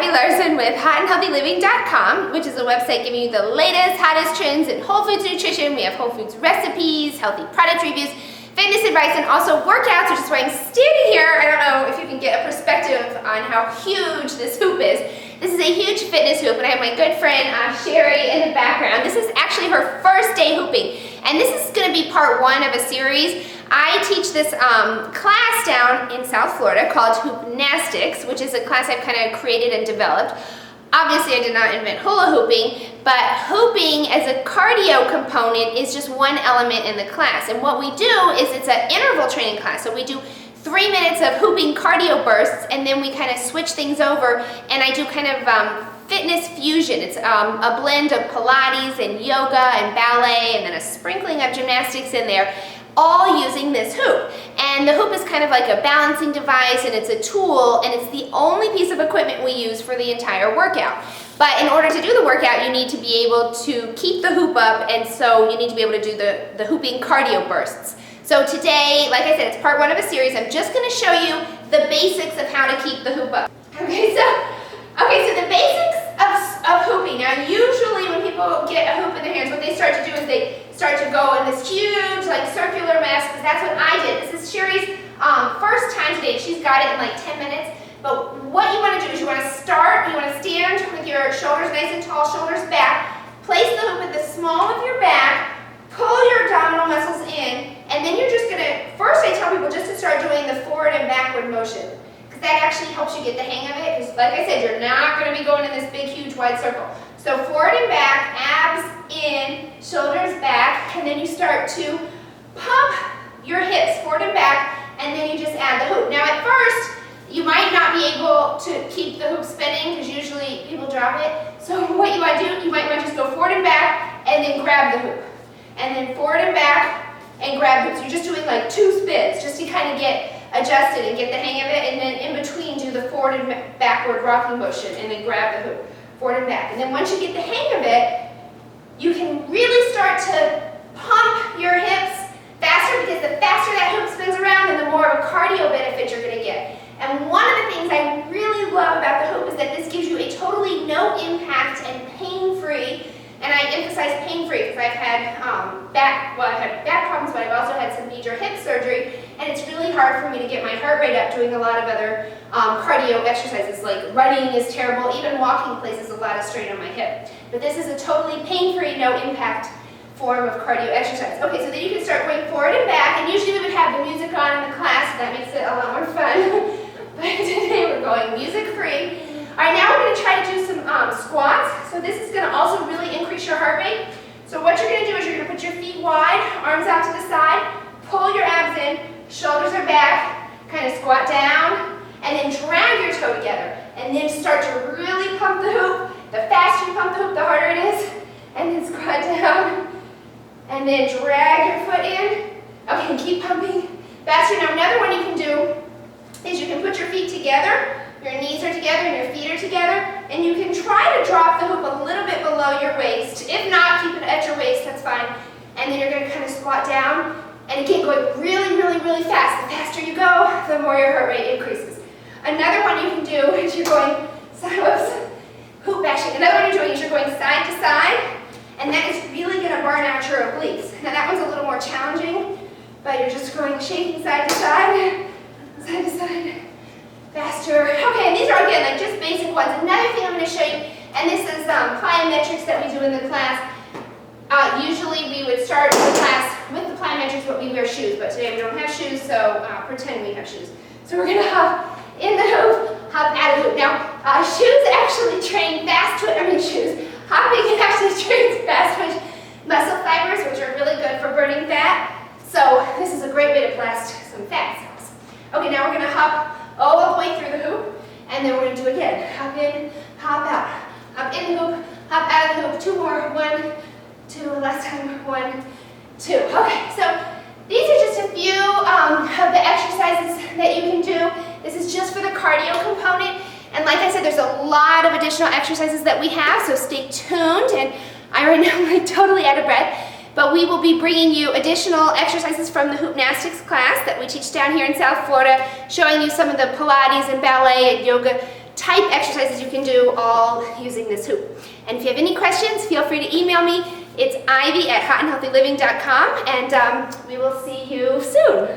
with hotandhealthyliving.com, which is a website giving you the latest, hottest trends in whole foods nutrition. We have whole foods recipes, healthy product reviews, fitness advice, and also workouts, which is why I'm standing here. I don't know if you can get a perspective on how huge this hoop is. This is a huge fitness hoop, and I have my good friend Sherry in the background. This is actually her first day hooping, and this is going to be part one of a series. I teach this class down in South Florida called Hoopnastics, which is a class I've kind of created and developed. Obviously, I did not invent hula hooping, but hooping as a cardio component is just one element in the class. And what we do is it's an interval training class. So we do 3 minutes of hooping cardio bursts, and then we kind of switch things over, and I do kind of fitness fusion. It's a blend of Pilates and yoga and ballet, and then a sprinkling of gymnastics in there, all using this hoop. And the hoop is kind of like a balancing device, and it's a tool, and it's the only piece of equipment we use for the entire workout. But in order to do the workout, you need to be able to keep the hoop up, and so you need to be able to do the hooping cardio bursts. So today, like I said, it's part one of a series. I'm just going to show you the basics of how to keep the hoop up. Okay, so the basics of hooping. Now, usually when people get a hoop in their hands, what they start to do is they start to go in this huge, like, circular mess, because that's what I did. This is Sherry's first time today. She's got it in like 10 minutes. But what you want to do is you want to stand with your shoulders nice and tall, shoulders back, place the hoop at the small of your back, pull your abdominal muscles in, and then you're just going to, first I tell people just to start doing the forward and backward motion, because that actually helps you get the hang of it, because like I said, you're not going to be going in this big, huge, wide circle. So forward and back, abs in, shoulders back, and then you start to pump your hips forward and back, and then you just add the hoop. Now at first, you might not be able to keep the hoop spinning, because usually people drop it. So what you want to do, you might want to just go forward and back, and then grab the hoop. And then forward and back, and grab the hoop. So you're just doing like 2 spins, just to kind of get adjusted and get the hang of it, and then in between do the forward and backward rocking motion, and then grab the hoop, forward and back. And then once you get the hang of it, you can really start to pump your hips faster, because the faster that hoop spins around, then the more of a cardio benefit you're going to get. And one of the things I really love about the hoop is that this gives you a totally no impact and pain-free, and I emphasize pain-free because I've had I've had back problems, but I've also had some major hip surgery, and it's really hard for me to get my heart rate up doing a lot of other cardio exercises, like running is terrible, even walking places a lot of strain on my hip. But this is a totally pain-free, no-impact form of cardio exercise. Okay, so then you can start going forward and back, and usually we would have the music on in the class, so that makes it a lot more fun. But today we're going music-free. All right, now we're going to try to do some squats. So this is going to also really increase your heart rate. So what you're going to do is you're going to put your feet wide, arms out to the side, pull your abs in, shoulders are back, kind of squat down, and then drag your toe together. And then start to really pump the hoop. The faster you pump the hoop, the harder it is. And then squat down, and then drag your foot in. Okay, and keep pumping faster. Now another one you can do is you can put your feet together. Your knees are together and your feet are together, and you can try to drop the hoop a little bit below your waist. If not, keep it at your waist, that's fine. And then you're going to kind of squat down, and again, going really, really, really fast. The faster you go, the more your heart rate increases. Another one you can do is you're going, hoop bashing. Another one you're doing is you're going side to side, and that is really going to burn out your obliques. Now that one's a little more challenging, but you're just going shaking side to side, faster. Okay, and these are, again, like just basic ones. Another thing I'm going to show you, and this is plyometrics that we do in the class. Usually we would start the class with the plyometrics, but we wear shoes. But today we don't have shoes, so pretend we have shoes. So we're going to hop in the hoop, hop out of the hoop. Now, shoes actually train hopping actually trains fast twitch muscle fibers, which are really good for burning fat. So this is a great way to blast some fat cells. Okay, now we're going to hop all the way through the hoop, and then we're going to do again. Hop in, hop out. Hop in the hoop, hop out of the hoop. 2 more. 1, 2. Last time. 1, 2. Okay, so these are just a few of the exercises that you can do. This is just for the cardio component. And like I said, there's a lot of additional exercises that we have, so stay tuned. And I right now am like totally out of breath. But we will be bringing you additional exercises from the Hoopnastics class that we teach down here in South Florida, showing you some of the Pilates and ballet and yoga type exercises you can do all using this hoop. And if you have any questions, feel free to email me. It's ivy@hotandhealthyliving.com, and we will see you soon.